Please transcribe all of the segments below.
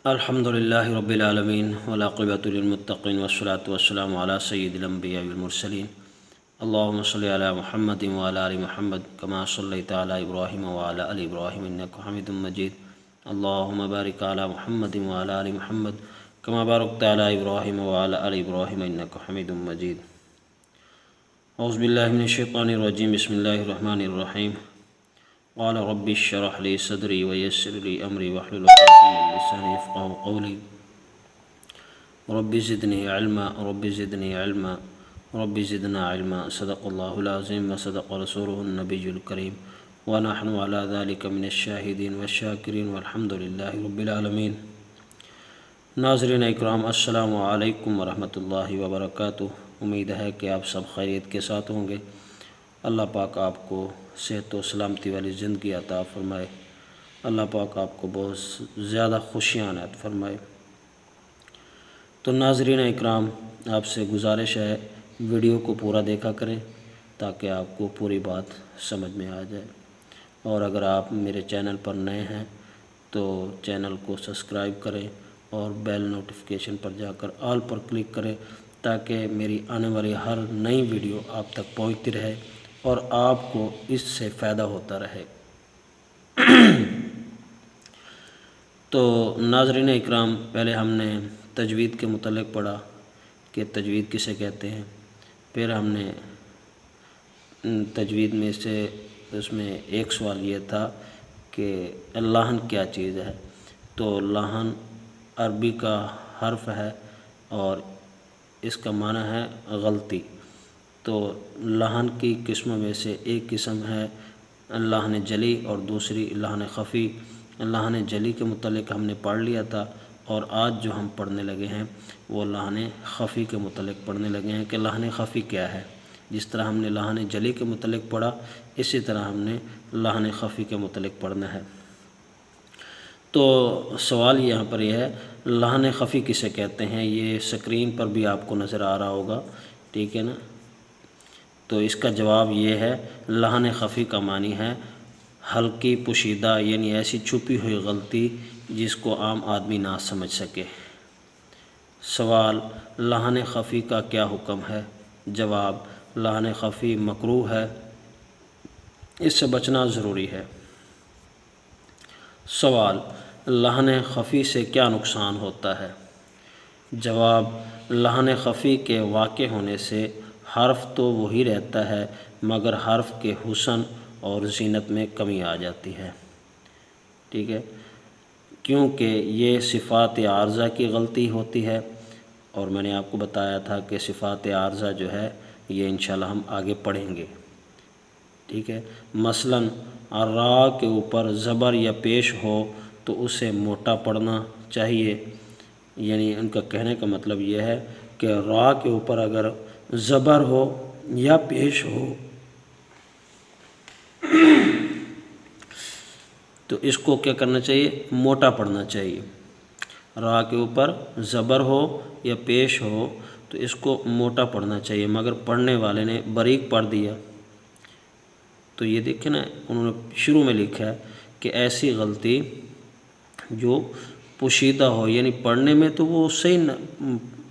الحمد للہ رب العالمین والعاقبۃ للمتقین والصلاۃ والسلام علی سید الانبیاء والمرسلین اللہم صلی علی محمد وعلی آل محمد کما صلیت علی ابراہیم وعلی آل ابراہیم انک حمید مجید اللہم بارک علی محمد وعلی آل محمد کما بارکت علی ابراہیم وعلی آل ابراہیم انک حمید مجید اعوذ باللہ من الشیطان الرجیم بسم اللہ الرحمن الرحیم قال رب اشرح لي صدري ويسر لي أمري واحلل عقدة من لساني يفقهوا قولي رب زدني علما رب زدني علما رب زدنا علما صدق الله العظيم وصدق رسوله النبي الكريم ونحن على ذلك من الشاهدين والشاكرين والحمد لله رب العالمين۔ ناظرین اکرام، السلام علیکم ورحمۃ اللہ وبرکاتہ۔ امید ہے کہ آپ سب خیریت کے ساتھ ہوں گے۔ اللہ پاک آپ کو صحت و سلامتی والی زندگی عطا فرمائے۔ اللہ پاک آپ کو بہت زیادہ خوشیاں عنایت فرمائے۔ تو ناظرین اکرام، آپ سے گزارش ہے ویڈیو کو پورا دیکھا کریں تاکہ آپ کو پوری بات سمجھ میں آ جائے، اور اگر آپ میرے چینل پر نئے ہیں تو چینل کو سبسکرائب کریں اور بیل نوٹیفیکیشن پر جا کر آل پر کلک کریں تاکہ میری آنے والی ہر نئی ویڈیو آپ تک پہنچتی رہے اور آپ کو اس سے فائدہ ہوتا رہے۔ تو ناظرین اکرام، پہلے ہم نے تجوید کے متعلق پڑھا کہ تجوید کسے کہتے ہیں، پھر ہم نے تجوید میں سے اس میں ایک سوال یہ تھا کہ لحن کیا چیز ہے۔ تو لحن عربی کا حرف ہے اور اس کا معنی ہے غلطی۔ تو لحن کی قسموں میں سے ایک قسم ہے لحن جلی اور دوسری لحن خفی۔ لحن جلی کے متعلق ہم نے پڑھ لیا تھا، اور آج جو ہم پڑھنے لگے ہیں وہ لحن خفی کے متعلق پڑھنے لگے ہیں کہ لحن خفی کیا ہے۔ جس طرح ہم نے لحن جلی کے متعلق پڑھا، اسی طرح ہم نے لحن خفی کے متعلق پڑھنا ہے۔ تو سوال یہاں پر یہ ہے، لحن خفی کسے کہتے ہیں؟ یہ سکرین پر بھی آپ کو نظر آ رہا ہوگا، ٹھیک ہے نا؟ تو اس کا جواب یہ ہے، لحن خفی کا معنی ہے ہلکی پوشیدہ، یعنی ایسی چھپی ہوئی غلطی جس کو عام آدمی نہ سمجھ سکے۔ سوال، لحن خفی کا کیا حکم ہے؟ جواب، لحن خفی مکروہ ہے، اس سے بچنا ضروری ہے۔ سوال، لحن خفی سے کیا نقصان ہوتا ہے؟ جواب، لحن خفی کے واقع ہونے سے حرف تو وہی رہتا ہے مگر حرف کے حسن اور زینت میں کمی آ جاتی ہے، ٹھیک ہے، کیونکہ یہ صفات عارضہ کی غلطی ہوتی ہے، اور میں نے آپ کو بتایا تھا کہ صفات عارضہ جو ہے یہ انشاءاللہ ہم آگے پڑھیں گے، ٹھیک ہے۔ مثلاً را کے اوپر زبر یا پیش ہو تو اسے موٹا پڑھنا چاہیے، یعنی ان کا کہنے کا مطلب یہ ہے کہ را کے اوپر اگر زبر ہو یا پیش ہو تو اس کو کیا کرنا چاہیے؟ موٹا پڑھنا چاہیے۔ را کے اوپر زبر ہو یا پیش ہو تو اس کو موٹا پڑھنا چاہیے، مگر پڑھنے والے نے باریک پڑھ دیا۔ تو یہ دیکھیں نا، انہوں نے شروع میں لکھا ہے کہ ایسی غلطی جو پوشیدہ ہو، یعنی پڑھنے میں تو وہ صحیح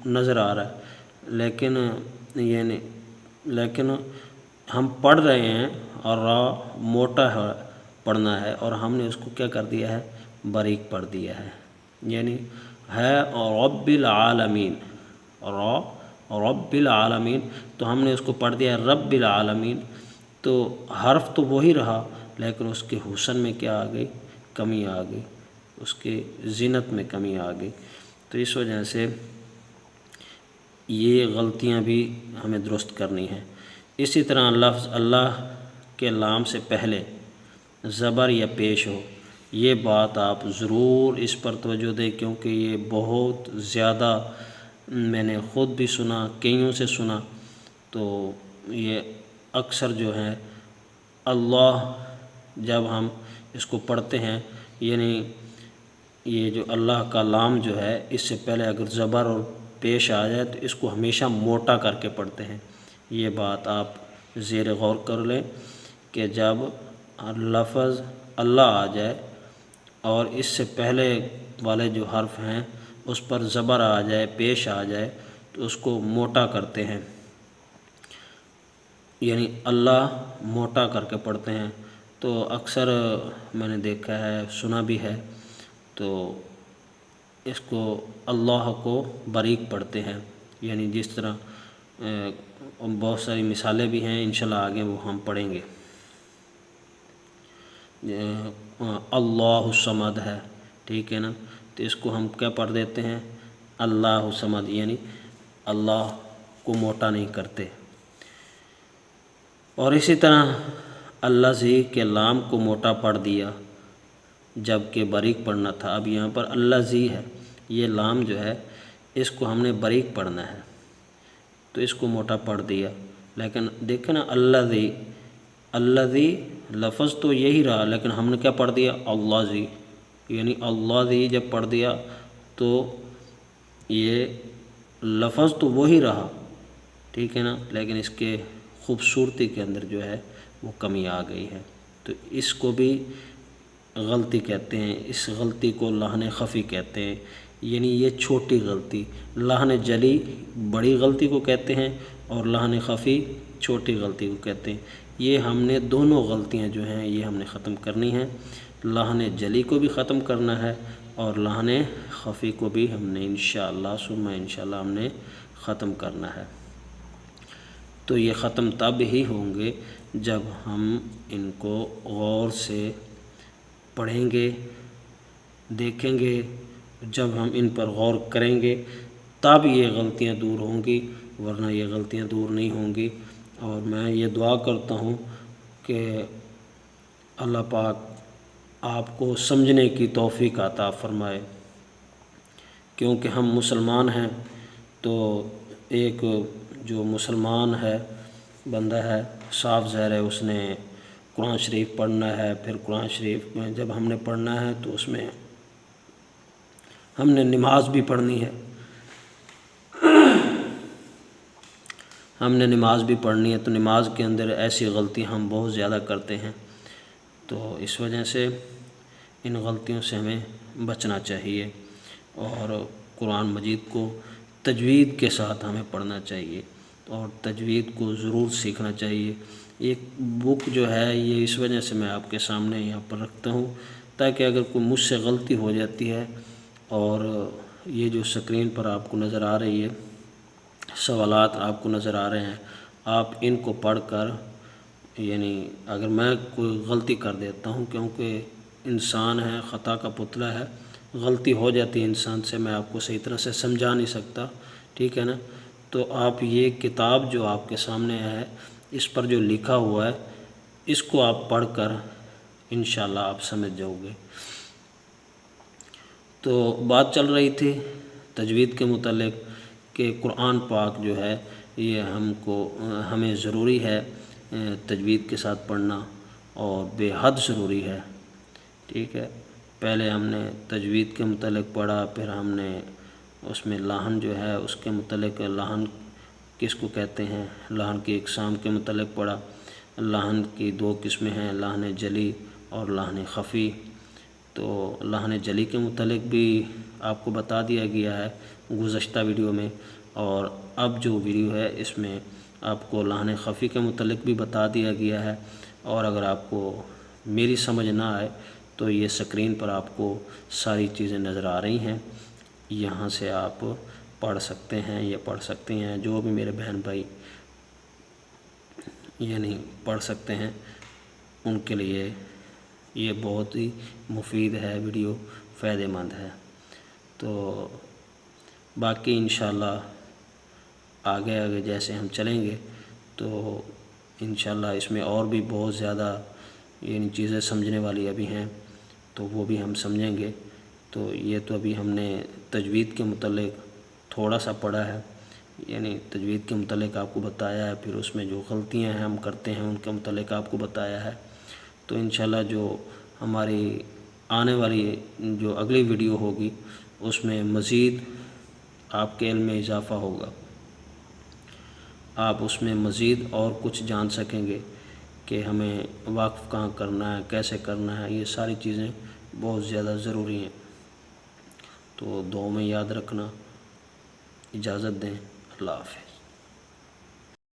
نظر آ رہا ہے، لیکن ہم پڑھ رہے ہیں اور را موٹا ہے پڑھنا ہے، اور ہم نے اس کو کیا کر دیا ہے؟ باریک پڑھ دیا ہے، یعنی ہے رب العالمین، را رب العالمین، تو ہم نے اس کو پڑھ دیا ہے رب العالمین۔ تو حرف تو وہی رہا لیکن اس کے حسن میں کیا آ گئی؟ کمی آ گئی، اس کے زینت میں کمی آ گئی۔ تو اس وجہ سے یہ غلطیاں بھی ہمیں درست کرنی ہیں۔ اسی طرح لفظ اللہ کے لام سے پہلے زبر یا پیش ہو، یہ بات آپ ضرور اس پر توجہ دیں، کیونکہ یہ بہت زیادہ میں نے خود بھی سنا، کئیوں سے سنا۔ تو یہ اکثر جو ہے اللہ جب ہم اس کو پڑھتے ہیں، یعنی یہ جو اللہ کا لام جو ہے اس سے پہلے اگر زبر اور پیش آ جائے تو اس کو ہمیشہ موٹا کر کے پڑھتے ہیں۔ یہ بات آپ زیر غور کر لیں کہ جب لفظ اللہ آ جائے اور اس سے پہلے والے جو حرف ہیں اس پر زبر آ جائے، پیش آ جائے تو اس کو موٹا کرتے ہیں، یعنی اللہ موٹا کر کے پڑھتے ہیں۔ تو اکثر میں نے دیکھا ہے، سنا بھی ہے، تو اس کو اللہ کو باریک پڑھتے ہیں، یعنی جس طرح بہت ساری مثالیں بھی ہیں، انشاءاللہ آگے وہ ہم پڑھیں گے۔ اللہ الصمد ہے، ٹھیک ہے نا، تو اس کو ہم کیا پڑھ دیتے ہیں؟ اللہ الصمد، یعنی اللہ کو موٹا نہیں کرتے۔ اور اسی طرح الذی کے لام کو موٹا پڑھ دیا جب کہ باریک پڑھنا تھا۔ اب یہاں پر الذی ہے، یہ لام جو ہے اس کو ہم نے باریک پڑھنا ہے تو اس کو موٹا پڑھ دیا، لیکن دیکھیں نا الذی لفظ تو یہی رہا، لیکن ہم نے کیا پڑھ دیا؟ الذی، یعنی الذی جب پڑھ دیا تو یہ لفظ تو وہی رہا، ٹھیک ہے نا، لیکن اس کے خوبصورتی کے اندر جو ہے وہ کمی آ گئی ہے، تو اس کو بھی غلطی کہتے ہیں۔ اس غلطی کو لحن خفی کہتے ہیں، یعنی یہ چھوٹی غلطی، لحن جلی بڑی غلطی کو کہتے ہیں اور لحن خفی چھوٹی غلطی کو کہتے ہیں۔ یہ ہم نے دونوں غلطیاں جو ہیں یہ ہم نے ختم کرنی ہیں، لحن جلی کو بھی ختم کرنا ہے اور لحن خفی کو بھی ہم نے انشاءاللہ ثم انشاءاللہ ہم نے ختم کرنا ہے۔ تو یہ ختم تب ہی ہوں گے جب ہم ان کو غور سے پڑھیں گے، دیکھیں گے، جب ہم ان پر غور کریں گے تب یہ غلطیاں دور ہوں گی، ورنہ یہ غلطیاں دور نہیں ہوں گی۔ اور میں یہ دعا کرتا ہوں کہ اللہ پاک آپ کو سمجھنے کی توفیق عطا فرمائے، کیونکہ ہم مسلمان ہیں، تو ایک جو مسلمان ہے بندہ ہے، صاف ظاہر ہے اس نے قرآن شریف پڑھنا ہے، پھر قرآن شریف میں جب ہم نے پڑھنا ہے تو اس میں ہم نے نماز بھی پڑھنی ہے، ہم نے نماز بھی پڑھنی ہے، تو نماز کے اندر ایسی غلطی ہم بہت زیادہ کرتے ہیں، تو اس وجہ سے ان غلطیوں سے ہمیں بچنا چاہیے اور قرآن مجید کو تجوید کے ساتھ ہمیں پڑھنا چاہیے اور تجوید کو ضرور سیکھنا چاہیے۔ ایک بک جو ہے یہ اس وجہ سے میں آپ کے سامنے یہاں پر رکھتا ہوں تاکہ اگر کوئی مجھ سے غلطی ہو جاتی ہے، اور یہ جو سکرین پر آپ کو نظر آ رہی ہے سوالات آپ کو نظر آ رہے ہیں، آپ ان کو پڑھ کر، یعنی اگر میں کوئی غلطی کر دیتا ہوں، کیونکہ انسان ہے، خطا کا پتلا ہے، غلطی ہو جاتی ہے انسان سے، میں آپ کو صحیح طرح سے سمجھا نہیں سکتا، ٹھیک ہے نا، تو آپ یہ کتاب جو آپ کے سامنے ہے اس پر جو لکھا ہوا ہے اس کو آپ پڑھ کر انشاءاللہ آپ سمجھ جاؤ گے۔ تو بات چل رہی تھی تجوید کے متعلق کہ قرآن پاک جو ہے یہ ہمیں ضروری ہے تجوید کے ساتھ پڑھنا، اور بے حد ضروری ہے، ٹھیک ہے۔ پہلے ہم نے تجوید کے متعلق پڑھا، پھر ہم نے اس میں لحن جو ہے اس کے متعلق، لحن کس کو کہتے ہیں، لحن کی اقسام کے متعلق پڑھا۔ لحن کی دو قسمیں ہیں، لحن جلی اور لحن خفی۔ تو لحن جلی کے متعلق بھی آپ کو بتا دیا گیا ہے گزشتہ ویڈیو میں، اور اب جو ویڈیو ہے اس میں آپ کو لحن خفی کے متعلق بھی بتا دیا گیا ہے۔ اور اگر آپ کو میری سمجھ نہ آئے تو یہ سکرین پر آپ کو ساری چیزیں نظر آ رہی ہیں، یہاں سے آپ پڑھ سکتے ہیں یا پڑھ سکتے ہیں، جو بھی میرے بہن بھائی یعنی پڑھ سکتے ہیں ان کے لیے یہ بہت ہی مفید ہے، ویڈیو فائدہ مند ہے۔ تو باقی انشاءاللہ آگے جیسے ہم چلیں گے تو انشاءاللہ اس میں اور بھی بہت زیادہ یعنی چیزیں سمجھنے والی ابھی ہیں، تو وہ بھی ہم سمجھیں گے۔ تو یہ تو ابھی ہم نے تجوید کے متعلق تھوڑا سا پڑھا ہے، یعنی تجوید کے متعلق آپ کو بتایا ہے، پھر اس میں جو غلطیاں ہیں ہم کرتے ہیں ان کے متعلق آپ کو بتایا ہے۔ تو انشاءاللہ جو ہماری آنے والی جو اگلی ویڈیو ہوگی اس میں مزید آپ کے علم میں اضافہ ہوگا، آپ اس میں مزید اور کچھ جان سکیں گے کہ ہمیں واقف کہاں کرنا ہے، کیسے کرنا ہے، یہ ساری چیزیں بہت زیادہ ضروری ہیں۔ تو دعاؤں میں یاد رکھنا، اجازت دیں، اللہ حافظ۔